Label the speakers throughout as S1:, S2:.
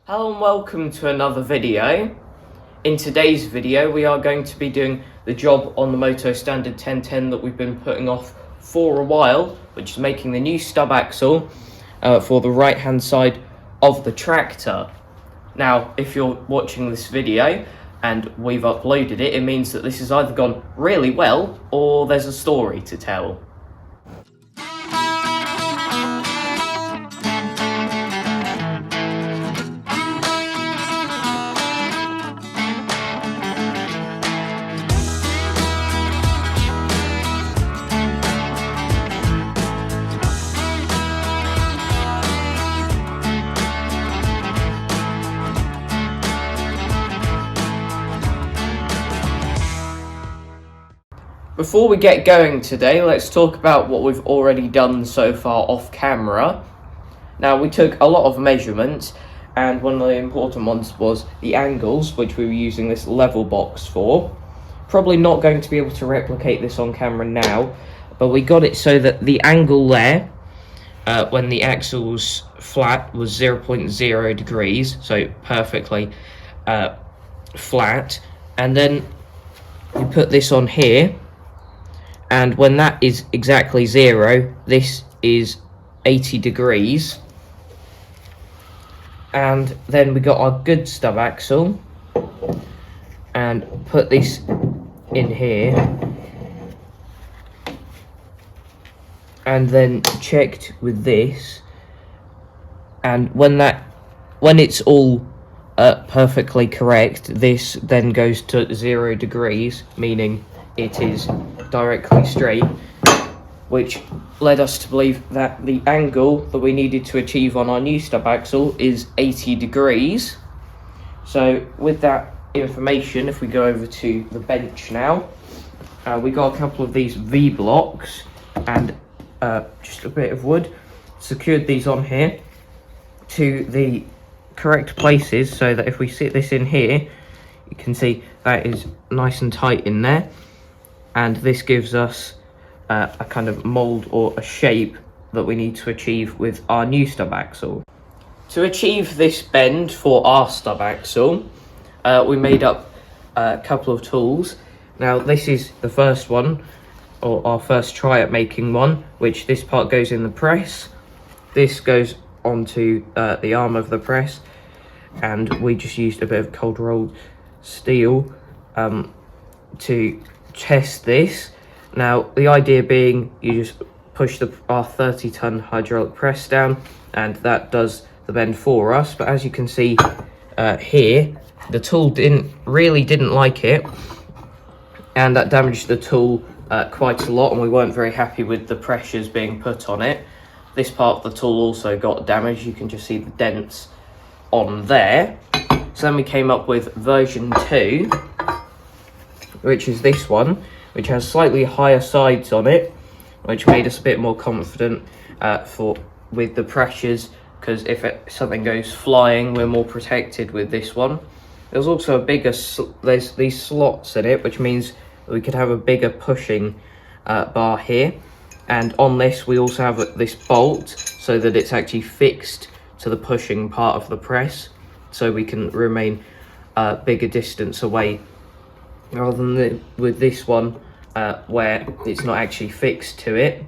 S1: Hello and welcome to another video. In today's video we are going to be doing the job on the Motostandard 1010 that we've been putting off for a while, which is making the new stub axle for the right hand side of the tractor. Now if you're watching this video and we've uploaded it, it means that this has either gone really well or there's a story to tell. Before we get going today, let's talk about what we've already done so far off camera. Now, we took a lot of measurements, and one of the important ones was the angles, which we were using this level box for. Probably not going to be able to replicate this on camera now, but we got it so that the angle there, when the axle was flat, was 0.0 degrees, so perfectly flat. And then you put this on here, and when that is exactly 0, this is 80 degrees. And then we got our good stub axle and put this in here, and then checked with this, and when it's all perfectly correct, this then goes to 0 degrees, meaning it is directly straight, which led us to believe that the angle that we needed to achieve on our new stub axle is 80 degrees. So with that information, if we go over to the bench now, we got a couple of these V blocks and just a bit of wood, secured these on here to the correct places so that if we sit this in here, you can see that is nice and tight in there. And this gives us a kind of mould or a shape that we need to achieve with our new stub axle. To achieve this bend for our stub axle, we made up a couple of tools. Now this is the first one, or our first try at making one, which this part goes in the press. This goes onto the arm of the press, and we just used a bit of cold rolled steel to test this. Now the idea being, you just push our 30-ton hydraulic press down and that does the bend for us, but as you can see here, the tool didn't like it, and that damaged the tool quite a lot, and we weren't very happy with the pressures being put on it. This part of the tool also got damaged. You can just see the dents on there. So then we came up with version 2, which is this one, which has slightly higher sides on it, which made us a bit more confident with the pressures, because if something goes flying, we're more protected with this one. There's also a bigger, there's these slots in it, which means we could have a bigger pushing bar here. And on this, we also have this bolt so that it's actually fixed to the pushing part of the press, so we can remain a bigger distance away, rather than with this one where it's not actually fixed to it.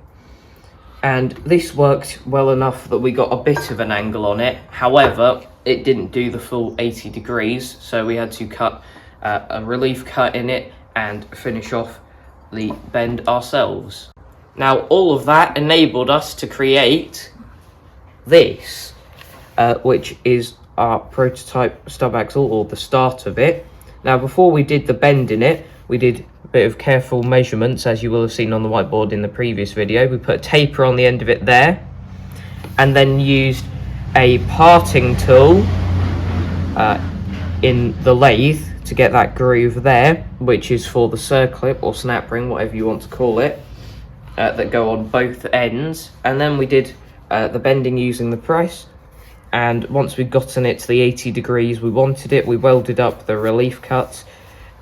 S1: And this worked well enough that we got a bit of an angle on it. However, it didn't do the full 80 degrees, so we had to cut a relief cut in it and finish off the bend ourselves. Now all of that enabled us to create this, which is our prototype stub axle, or the start of it. Now before we did the bend in it, we did a bit of careful measurements, as you will have seen on the whiteboard in the previous video. We put a taper on the end of it there, and then used a parting tool in the lathe to get that groove there, which is for the circlip or snap ring, whatever you want to call it, that go on both ends. And then we did the bending using the press, and once we'd gotten it to the 80 degrees we wanted it, we welded up the relief cuts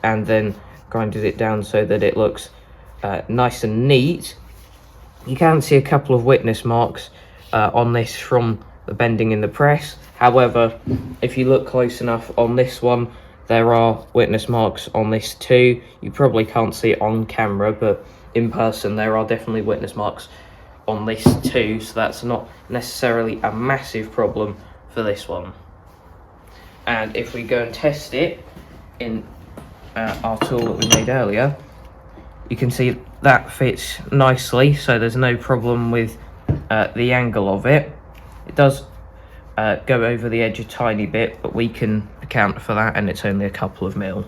S1: and then grinded it down so that it looks nice and neat. You can see a couple of witness marks on this from the bending in the press. However, if you look close enough on this one, there are witness marks on this too. You probably can't see it on camera, but in person there are definitely witness marks on this too, so that's not necessarily a massive problem for this one. And if we go and test it in our tool that we made earlier, you can see that fits nicely, so there's no problem with the angle of it. It does go over the edge a tiny bit, but we can account for that, and it's only a couple of mil.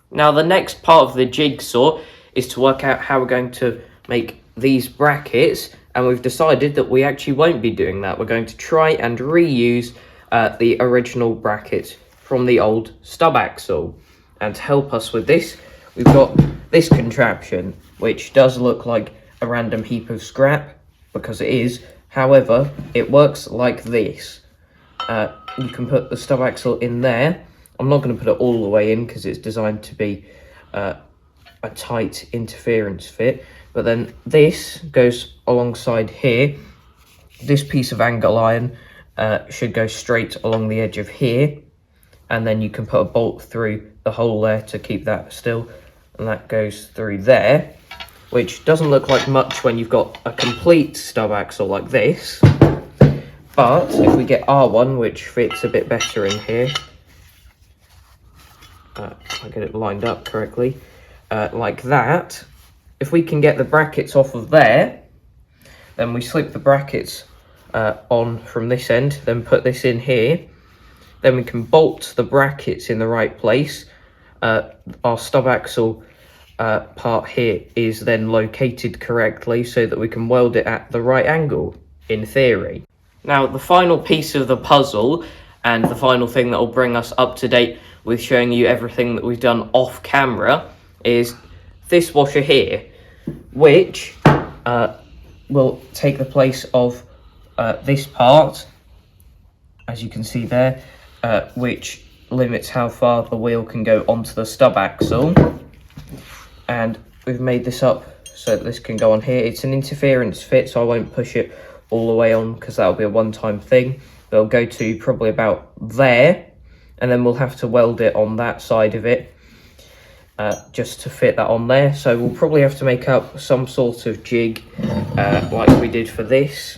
S1: Now the next part of the jigsaw is to work out how we're going to make these brackets, and we've decided that we actually won't be doing that. We're going to try and reuse the original brackets from the old stub axle. And to help us with this, we've got this contraption, which does look like a random heap of scrap, because it is. However, it works like this. You can put the stub axle in there. I'm not going to put it all the way in because it's designed to be a tight interference fit. But then this goes alongside here. This piece of angle iron should go straight along the edge of here. And then you can put a bolt through the hole there to keep that still. And that goes through there, which doesn't look like much when you've got a complete stub axle like this. But if we get R1, which fits a bit better in here, I'll get it lined up correctly, like that. If we can get the brackets off of there, then we slip the brackets on from this end, then put this in here. Then we can bolt the brackets in the right place. Our stub axle part here is then located correctly so that we can weld it at the right angle, in theory. Now, the final piece of the puzzle, and the final thing that will bring us up to date with showing you everything that we've done off camera, is this washer here, which will take the place of this part, as you can see there, which limits how far the wheel can go onto the stub axle. And we've made this up so that this can go on here. It's an interference fit, so I won't push it all the way on because that'll be a one-time thing. It'll go to probably about there, and then we'll have to weld it on that side of it just to fit that on there. So we'll probably have to make up some sort of jig like we did for this,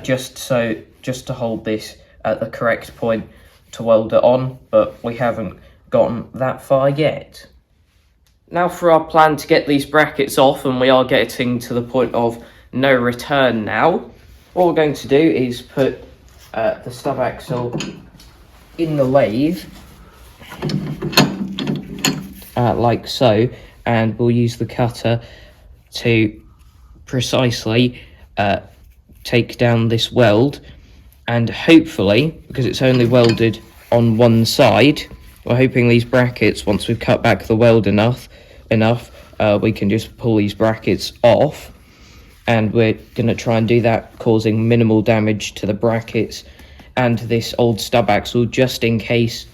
S1: just to hold this at the correct point to weld it on, but we haven't gotten that far yet. Now for our plan to get these brackets off, and we are getting to the point of no return now. What we're going to do is put the stub axle in the lathe, like so, and we'll use the cutter to precisely take down this weld. And hopefully, because it's only welded on one side, we're hoping these brackets, once we've cut back the weld enough, we can just pull these brackets off. And we're going to try and do that, causing minimal damage to the brackets and this old stub axle, just in case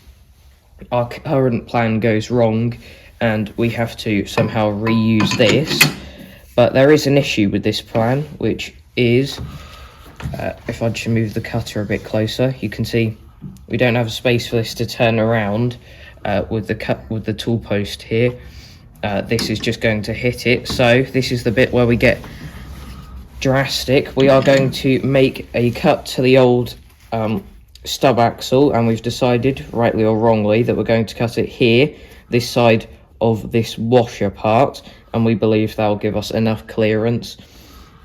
S1: our current plan goes wrong and we have to somehow reuse this. But there is an issue with this plan, which is, if I just move the cutter a bit closer, you can see we don't have space for this to turn around with the tool post here. This is just going to hit it. So this is the bit where we get drastic. We are going to make a cut to the old stub axle, and we've decided, rightly or wrongly, that we're going to cut it here, this side of this washer part, and we believe that will give us enough clearance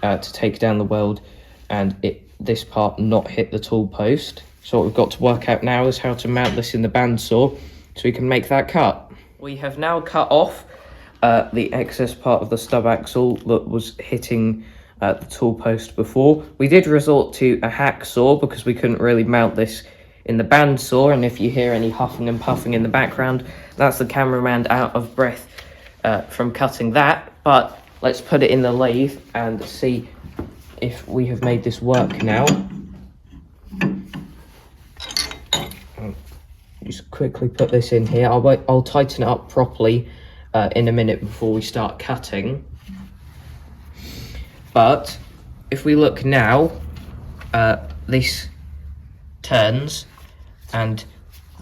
S1: to take down the weld and this part not hit the tool post. So what we've got to work out now is how to mount this in the bandsaw so we can make that cut. We have now cut off the excess part of the stub axle that was hitting the tool post before. We did resort to a hacksaw because we couldn't really mount this in the bandsaw, and if you hear any huffing and puffing in the background, that's the cameraman out of breath from cutting that. But let's put it in the lathe and see if we have made this work now. Just quickly put this in here. I'll tighten it up properly in a minute before we start cutting. But if we look now, this turns, and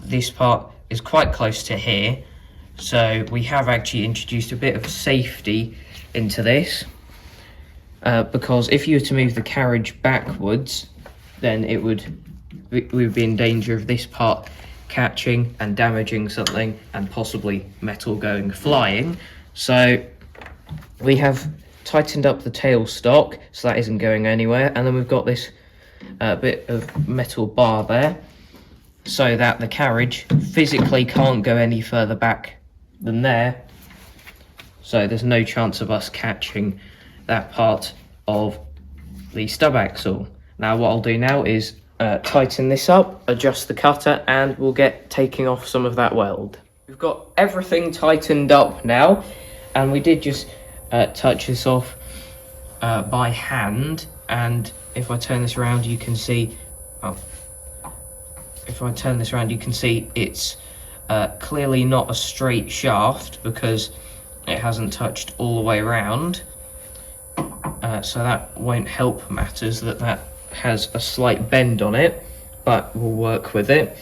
S1: this part is quite close to here, so we have actually introduced a bit of safety into this, because if you were to move the carriage backwards, then we would be in danger of this part catching and damaging something and possibly metal going flying. So we have tightened up the tailstock so that isn't going anywhere, and then we've got this bit of metal bar there so that the carriage physically can't go any further back than there, so there's no chance of us catching that part of the stub axle. Now what I'll do now is tighten this up, adjust the cutter, and we'll get taking off some of that weld. We've got everything tightened up now, and we did just touch this off by hand, and if I turn this around you can see it's clearly not a straight shaft because it hasn't touched all the way around, so that won't help matters that has a slight bend on it, but we'll work with it.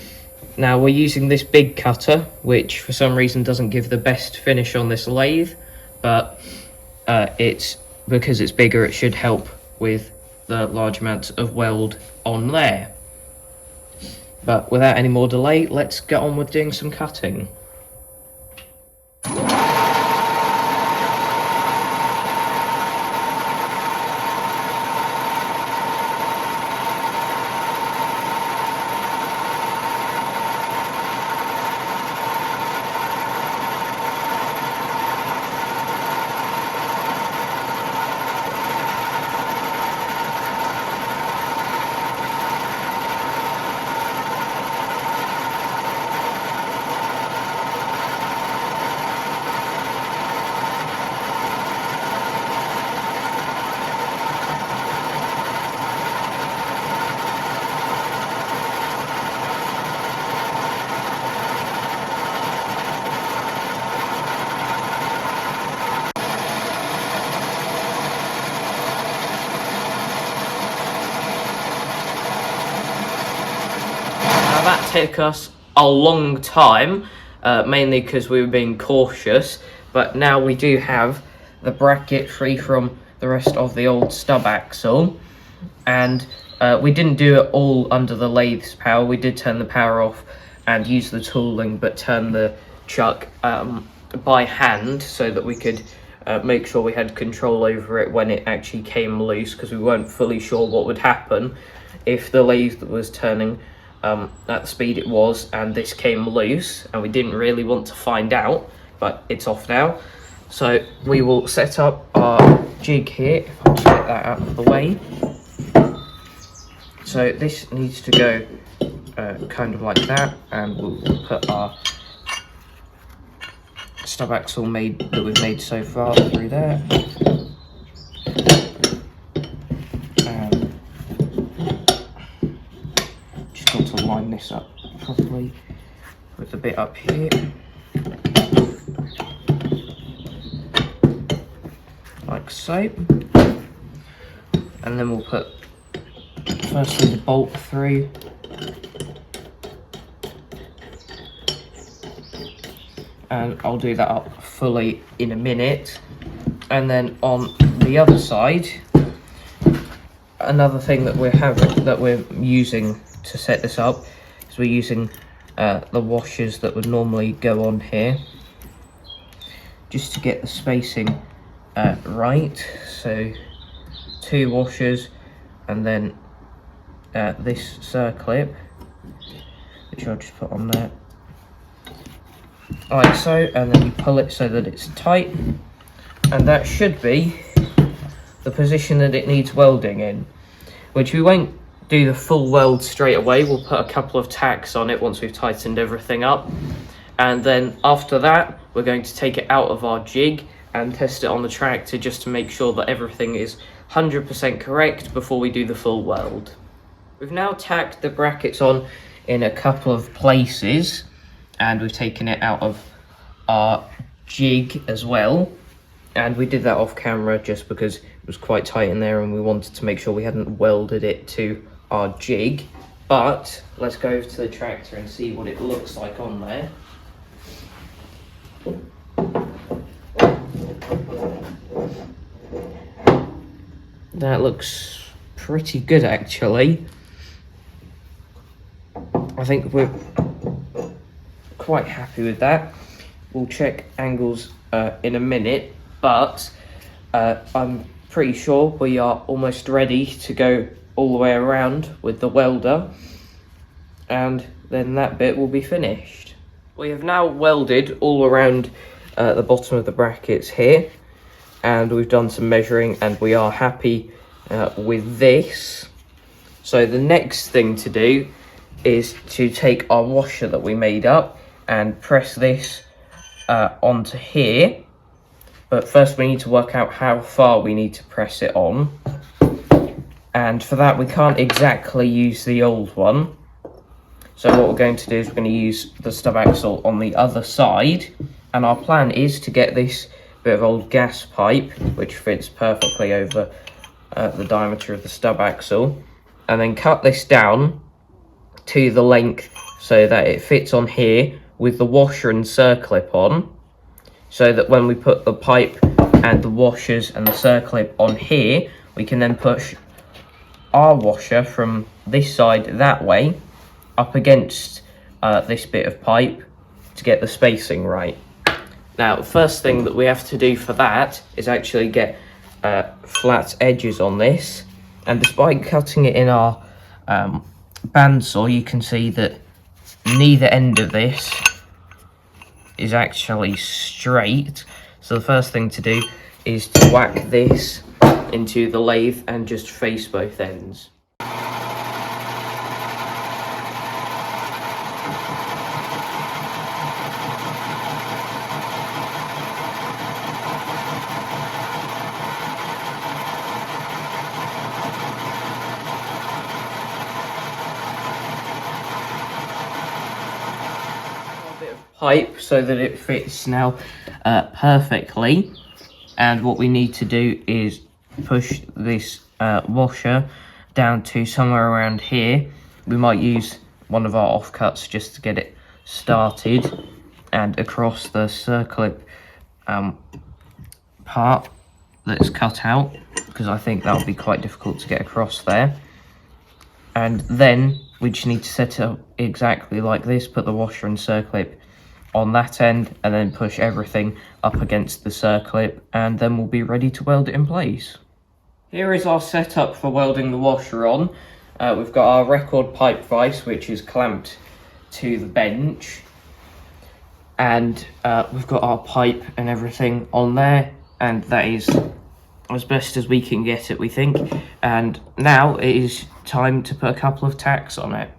S1: Now we're using this big cutter, which for some reason doesn't give the best finish on this lathe, but it's because it's bigger, it should help with the large amounts of weld on there. But without any more delay, let's get on with doing some cutting. That took us a long time, mainly because we were being cautious, but now we do have the bracket free from the rest of the old stub axle, and we didn't do it all under the lathe's power. We did turn the power off and use the tooling, but turn the chuck by hand so that we could make sure we had control over it when it actually came loose, because we weren't fully sure what would happen if the lathe was turning at the speed it was and this came loose, and we didn't really want to find out, but it's off now. So we will set up our jig here, if I just get that out of the way. So this needs to go kind of like that, and we'll put our stub axle that we've made so far through there. To line this up properly with the bit up here, like so, and then we'll put firstly the bolt through, and I'll do that up fully in a minute. And then on the other side, another thing that we're using to set this up is we're using the washers that would normally go on here, just to get the spacing right. So 2 washers, and then this circlip, which I'll just put on there like so, and then you pull it so that it's tight, and that should be the position that it needs welding in, which we won't do the full weld straight away. We'll put a couple of tacks on it once we've tightened everything up, and then after that we're going to take it out of our jig and test it on the tractor just to make sure that everything is 100% correct before we do the full weld. We've now tacked the brackets on in a couple of places, and we've taken it out of our jig as well, and we did that off camera just because it was quite tight in there and we wanted to make sure we hadn't welded it to our jig, but let's go over to the tractor and see what it looks like on there. That looks pretty good, actually. I think we're quite happy with that. We'll check angles in a minute, but I'm pretty sure we are almost ready to go all the way around with the welder, and then that bit will be finished. We have now welded all around the bottom of the brackets here, and we've done some measuring, and we are happy with this. So the next thing to do is to take our washer that we made up and press this onto here. But first we need to work out how far we need to press it on. And for that we can't exactly use the old one. So what we're going to do is we're going to use the stub axle on the other side. And our plan is to get this bit of old gas pipe, which fits perfectly over the diameter of the stub axle, and then cut this down to the length so that it fits on here with the washer and circlip on, so that when we put the pipe and the washers and the circlip on here, we can then push our washer from this side that way up against this bit of pipe to get the spacing right. Now, the first thing that we have to do for that is actually get flat edges on this, and despite cutting it in our bandsaw, you can see that neither end of this is actually straight. So the first thing to do is to whack this into the lathe and just face both ends. Pipe so that it fits now perfectly, and what we need to do is push this washer down to somewhere around here. We might use one of our offcuts just to get it started, and across the circlip part that's cut out, because I think that will be quite difficult to get across there. And then we just need to set it up exactly like this, put the washer and circlip on that end, and then push everything up against the circlip, and then we'll be ready to weld it in place. Here is our setup for welding the washer on. We've got our record pipe vise, which is clamped to the bench, and we've got our pipe and everything on there, and that is as best as we can get it, we think. And now it is time to put a couple of tacks on it.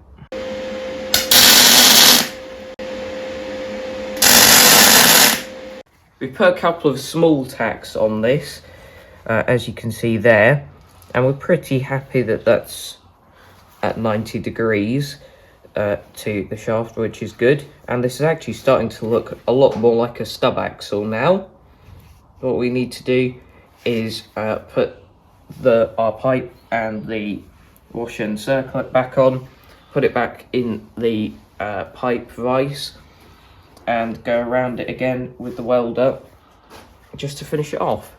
S1: We put a couple of small tacks on this, as you can see there, and we're pretty happy that that's at 90 degrees to the shaft, which is good. And this is actually starting to look a lot more like a stub axle now. What we need to do is put our pipe and the washer and circlip back on, put it back in the pipe vise, and go around it again with the welder just to finish it off.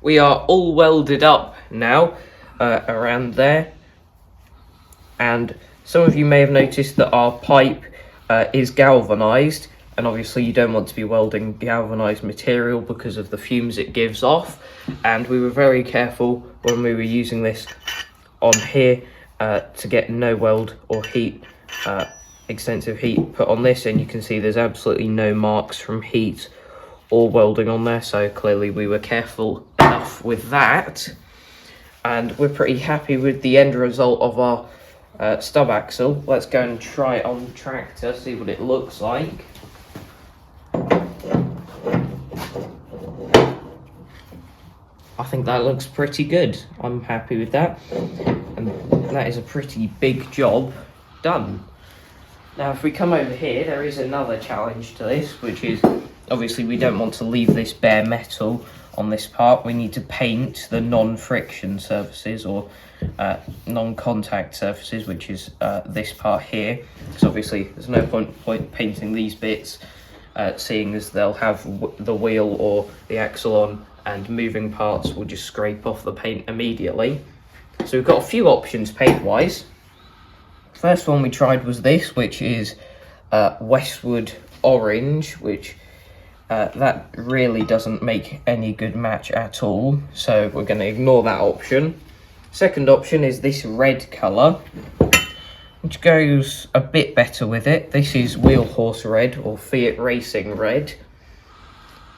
S1: We are all welded up now around there, and some of you may have noticed that our pipe is galvanized, and obviously you don't want to be welding galvanized material because of the fumes it gives off, and we were very careful when we were using this on here to get no weld or heat, extensive heat put on this, and you can see there's absolutely no marks from heat or welding on there, so clearly we were careful enough with that. And we're pretty happy with the end result of our stub axle. Let's go and try it on the tractor, see what it looks like. I think that looks pretty good. I'm happy with that, and that is a pretty big job done. Now if we come over here, there is another challenge to this, which is obviously we don't want to leave this bare metal on this part. We need to paint the non-friction surfaces, or non-contact surfaces, which is this part here, because obviously there's no point painting these bits, seeing as they'll have the wheel or the axle on, and moving parts will just scrape off the paint immediately. So we've got a few options paint wise. First one we tried was this, which is Westwood Orange, which that really doesn't make any good match at all, so we're going to ignore that option. Second option is this red colour, which goes a bit better with it. This is Wheel Horse Red, or Fiat Racing Red.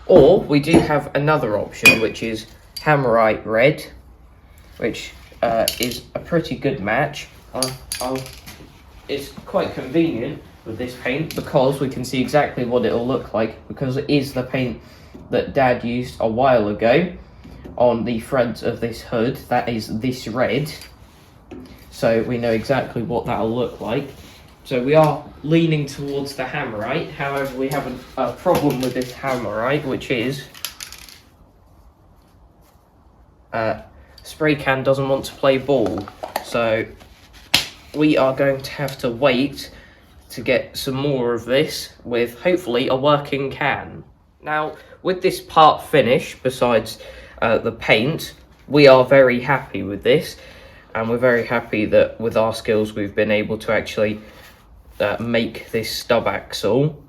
S1: Or we do have another option, which is Hammerite Red, which is a pretty good match. It's quite convenient with this paint because we can see exactly what it'll look like, because it is the paint that Dad used a while ago on the front of this hood. That is this red, so we know exactly what that'll look like. So we are leaning towards the Hammerite. However, we have a problem with this Hammerite, which is spray can doesn't want to play ball, so we are going to have to wait to get some more of this with hopefully a working can. Now, with this part finished, besides the paint, we are very happy with this, and we're very happy that with our skills we've been able to actually make this stub axle.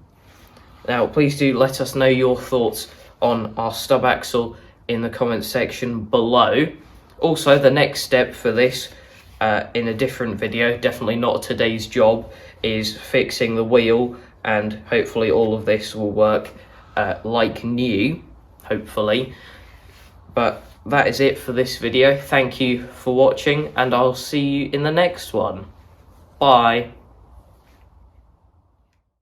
S1: Now, please do let us know your thoughts on our stub axle in the comments section below. Also, the next step for this, in a different video, definitely not today's job, is fixing the wheel, and hopefully all of this will work like new, hopefully. But that is it for this video. Thank you for watching, and I'll see you in the next one. Bye.